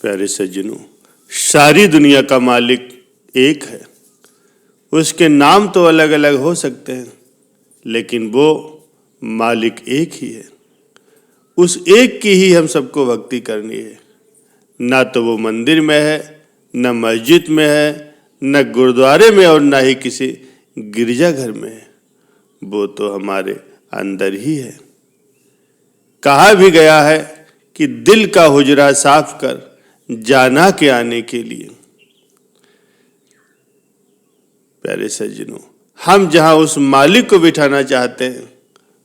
प्यारे सज्जनों, सारी दुनिया का मालिक एक है। उसके नाम तो अलग अलग हो सकते हैं, लेकिन वो मालिक एक ही है। उस एक की ही हम सबको भक्ति करनी है। ना तो वो मंदिर में है, न मस्जिद में है, न गुरुद्वारे में और ना ही किसी गिरजाघर में है। वो तो हमारे अंदर ही है। कहा भी गया है कि दिल का हुजरा साफ कर जाना के आने के लिए। प्यारे सज्जनों, हम जहां उस मालिक को बिठाना चाहते हैं,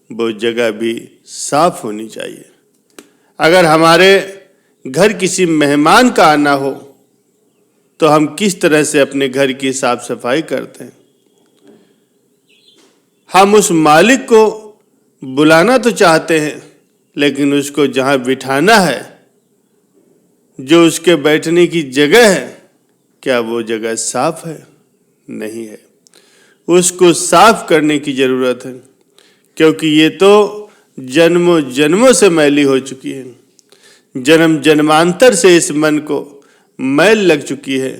वो जगह भी साफ होनी चाहिए। अगर हमारे घर किसी मेहमान का आना हो, तो हम किस तरह से अपने घर की साफ सफाई करते हैं। हम उस मालिक को बुलाना तो चाहते हैं, लेकिन उसको जहां बिठाना है, जो उसके बैठने की जगह है, क्या वो जगह साफ है? नहीं है। उसको साफ करने की जरूरत है, क्योंकि ये तो जन्मों जन्मों से मैली हो चुकी है। जन्म जन्मांतर से इस मन को मैल लग चुकी है।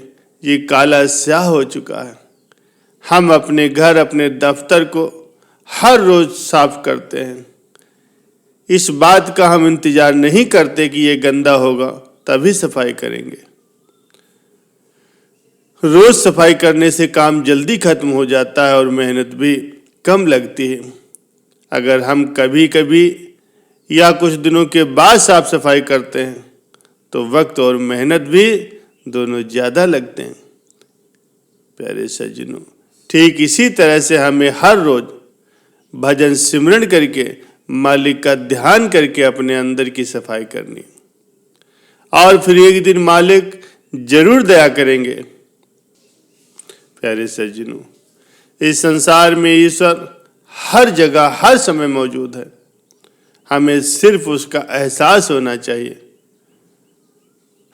ये काला स्याह हो चुका है। हम अपने घर, अपने दफ्तर को हर रोज साफ करते हैं। इस बात का हम इंतजार नहीं करते कि ये गंदा होगा तभी सफाई करेंगे। रोज सफाई करने से काम जल्दी खत्म हो जाता है और मेहनत भी कम लगती है। अगर हम कभी कभी या कुछ दिनों के बाद साफ सफाई करते हैं, तो वक्त और मेहनत भी दोनों ज्यादा लगते हैं। प्यारे सज्जनों, ठीक इसी तरह से हमें हर रोज भजन सिमरन करके, मालिक का ध्यान करके अपने अंदर की सफाई करनी, और फिर एक दिन मालिक जरूर दया करेंगे। प्यारे सज्जनों, इस संसार में ईश्वर हर जगह हर समय मौजूद है। हमें सिर्फ उसका एहसास होना चाहिए।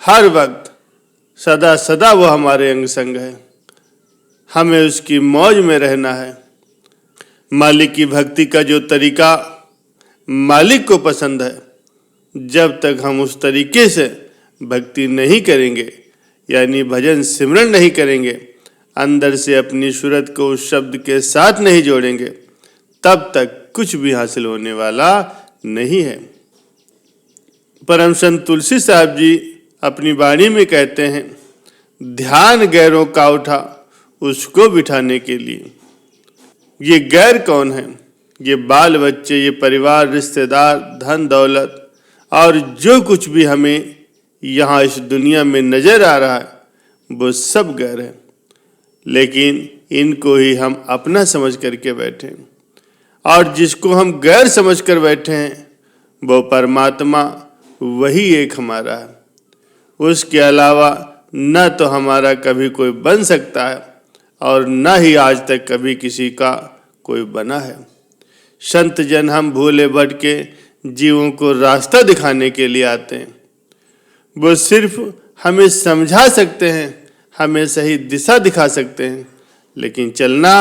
हर वक्त सदा सदा वो हमारे अंग संग है। हमें उसकी मौज में रहना है। मालिक की भक्ति का जो तरीका मालिक को पसंद है, जब तक हम उस तरीके से भक्ति नहीं करेंगे, यानी भजन सिमरन नहीं करेंगे, अंदर से अपनी सूरत को उस शब्द के साथ नहीं जोड़ेंगे, तब तक कुछ भी हासिल होने वाला नहीं है। परम संत तुलसी साहब जी अपनी वाणी में कहते हैं, ध्यान गैरों का उठा उसको बिठाने के लिए। ये गैर कौन है? ये बाल बच्चे, ये परिवार, रिश्तेदार, धन दौलत और जो कुछ भी हमें यहाँ इस दुनिया में नजर आ रहा है, वो सब गैर है। लेकिन इनको ही हम अपना समझ करके बैठे हैं, और जिसको हम गैर समझ कर बैठे हैं, वो परमात्मा वही एक हमारा है। उसके अलावा न तो हमारा कभी कोई बन सकता है, और न ही आज तक कभी किसी का कोई बना है। संत जन हम भूले भटके जीवों को रास्ता दिखाने के लिए आते हैं। वो सिर्फ हमें समझा सकते हैं, हमें सही दिशा दिखा सकते हैं, लेकिन चलना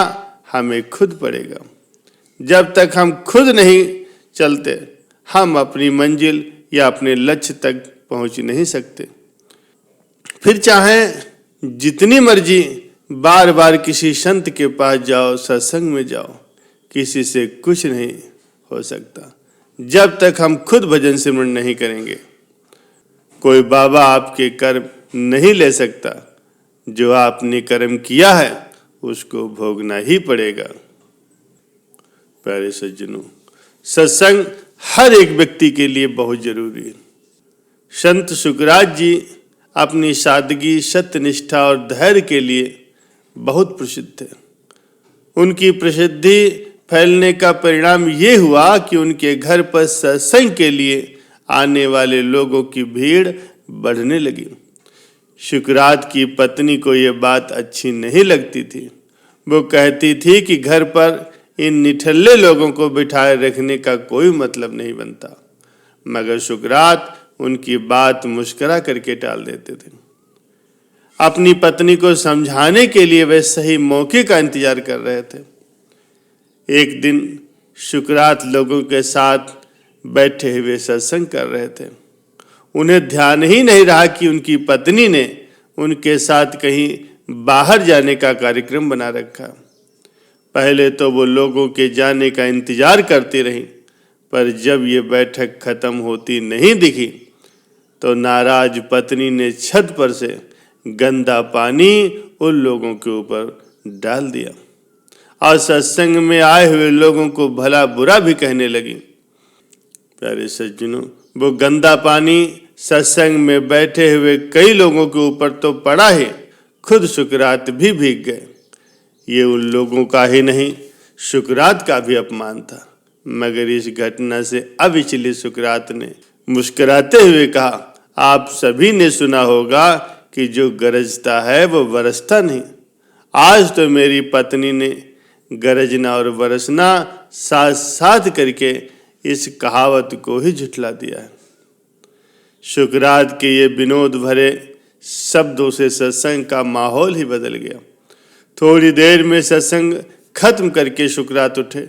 हमें खुद पड़ेगा। जब तक हम खुद नहीं चलते, हम अपनी मंजिल या अपने लक्ष्य तक पहुंच नहीं सकते। फिर चाहे जितनी मर्जी बार बार किसी संत के पास जाओ, सत्संग में जाओ, किसी से कुछ नहीं हो सकता जब तक हम खुद भजन सिमरन नहीं करेंगे। कोई बाबा आपके कर्म नहीं ले सकता। जो आपने कर्म किया है उसको भोगना ही पड़ेगा। प्यारे सज्जनों, सत्संग हर एक व्यक्ति के लिए बहुत जरूरी है। संत सुकरात जी अपनी सादगी, सत्यनिष्ठा और धैर्य के लिए बहुत प्रसिद्ध थे। उनकी प्रसिद्धि फैलने का परिणाम ये हुआ कि उनके घर पर सत्संग के लिए आने वाले लोगों की भीड़ बढ़ने लगी। सुकरात की पत्नी को ये बात अच्छी नहीं लगती थी। वो कहती थी कि घर पर इन निठल्ले लोगों को बिठाए रखने का कोई मतलब नहीं बनता, मगर सुकरात उनकी बात मुस्कुरा करके टाल देते थे। अपनी पत्नी को समझाने के लिए वे सही मौके का इंतजार कर रहे थे। एक दिन सुकरात लोगों के साथ बैठे हुए सत्संग कर रहे थे। उन्हें ध्यान ही नहीं रहा कि उनकी पत्नी ने उनके साथ कहीं बाहर जाने का कार्यक्रम बना रखा। पहले तो वो लोगों के जाने का इंतजार करती रही, पर जब ये बैठक खत्म होती नहीं दिखी तो नाराज पत्नी ने छत पर से गंदा पानी उन लोगों के ऊपर डाल दिया और सत्संग में आए हुए लोगों को भला बुरा भी कहने लगी। प्यारे सज्जनों, वो गंदा पानी सत्संग में बैठे हुए कई लोगों के ऊपर तो पड़ा ही, खुद सुकरात भी भीग गए। ये उन लोगों का ही नहीं, सुकरात का भी अपमान था। मगर इस घटना से अविचलित सुकरात ने मुस्कुराते हुए कहा, आप सभी ने सुना होगा कि जो गरजता है वो बरसता नहीं। आज तो मेरी पत्नी ने गरजना और बरसना साथ साथ करके इस कहावत को ही झुठला दिया है। सुकरात के ये विनोद भरे शब्दों से सत्संग का माहौल ही बदल गया। थोड़ी देर में सत्संग खत्म करके सुकरात उठे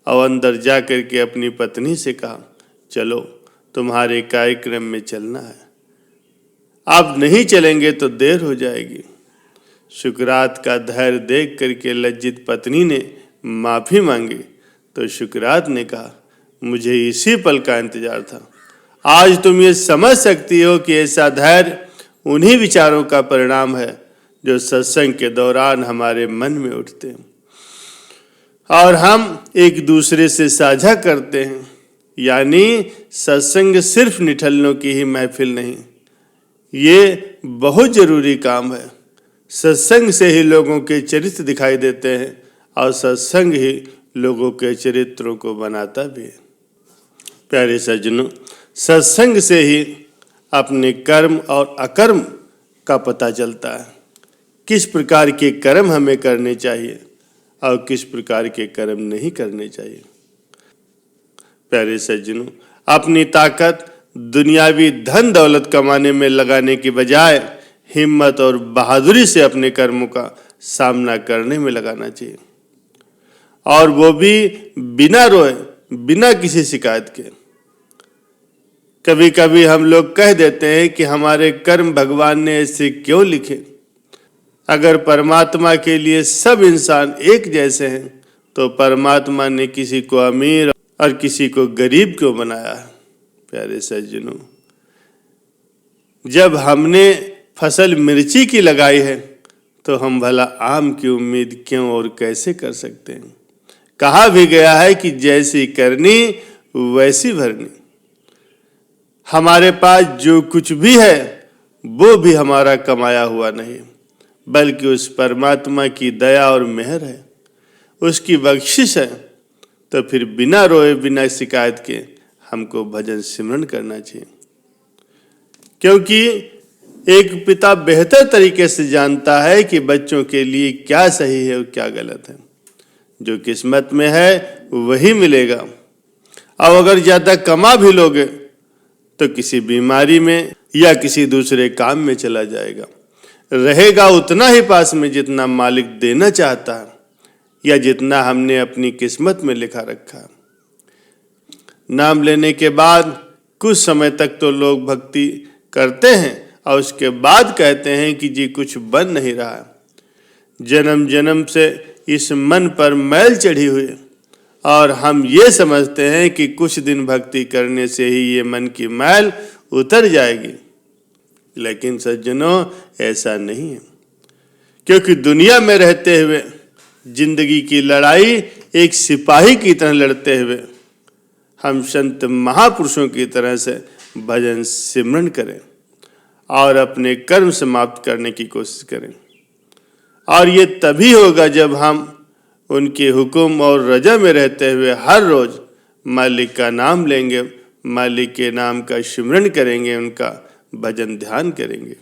और अंदर जा करके अपनी पत्नी से कहा, चलो तुम्हारे कार्यक्रम में चलना है, आप नहीं चलेंगे तो देर हो जाएगी। सुकरात का धैर्य देख करके लज्जित पत्नी ने माफी मांगी तो सुकरात ने कहा, मुझे इसी पल का इंतजार था। आज तुम ये समझ सकती हो कि ऐसा धैर्य उन्हीं विचारों का परिणाम है जो सत्संग के दौरान हमारे मन में उठते हैं और हम एक दूसरे से साझा करते हैं। यानी सत्संग सिर्फ निठल्लों की ही महफिल नहीं, ये बहुत जरूरी काम है। सत्संग से ही लोगों के चरित्र दिखाई देते हैं और सत्संग ही लोगों के चरित्रों को बनाता भी है। प्यारे सज्जनों, सत्संग से ही अपने कर्म और अकर्म का पता चलता है। किस प्रकार के कर्म हमें करने चाहिए और किस प्रकार के कर्म नहीं करने चाहिए। प्यारे सज्जनों, अपनी ताकत दुनियावी धन दौलत कमाने में लगाने की बजाय हिम्मत और बहादुरी से अपने कर्मों का सामना करने में लगाना चाहिए, और वो भी बिना रोए, बिना किसी शिकायत के। कभी कभी हम लोग कह देते हैं कि हमारे कर्म भगवान ने ऐसे क्यों लिखे। अगर परमात्मा के लिए सब इंसान एक जैसे हैं तो परमात्मा ने किसी को अमीर और किसी को गरीब क्यों बनाया है। प्यारे सज्जनों, जब हमने फसल मिर्ची की लगाई है तो हम भला आम की उम्मीद क्यों और कैसे कर सकते हैं। कहा भी गया है कि जैसी करनी वैसी भरनी। हमारे पास जो कुछ भी है वो भी हमारा कमाया हुआ नहीं, बल्कि उस परमात्मा की दया और मेहर है, उसकी बख्शिश है। तो फिर बिना रोए बिना शिकायत के हमको भजन सिमरन करना चाहिए, क्योंकि एक पिता बेहतर तरीके से जानता है कि बच्चों के लिए क्या सही है और क्या गलत है। जो किस्मत में है वही मिलेगा। और अगर ज्यादा कमा भी लोगे तो किसी बीमारी में या किसी दूसरे काम में चला जाएगा। रहेगा उतना ही पास में जितना मालिक देना चाहता है या जितना हमने अपनी किस्मत में लिखा रखा। नाम लेने के बाद कुछ समय तक तो लोग भक्ति करते हैं और उसके बाद कहते हैं कि जी कुछ बन नहीं रहा। जन्म जन्म से इस मन पर मैल चढ़ी हुई और हम ये समझते हैं कि कुछ दिन भक्ति करने से ही ये मन की मैल उतर जाएगी। लेकिन सज्जनों, ऐसा नहीं है, क्योंकि दुनिया में रहते हुए जिंदगी की लड़ाई एक सिपाही की तरह लड़ते हुए हम संत महापुरुषों की तरह से भजन सिमरन करें और अपने कर्म समाप्त करने की कोशिश करें। और ये तभी होगा जब हम उनके हुक्म और रजा में रहते हुए हर रोज मालिक का नाम लेंगे, मालिक के नाम का सिमरन करेंगे, उनका भजन ध्यान करेंगे।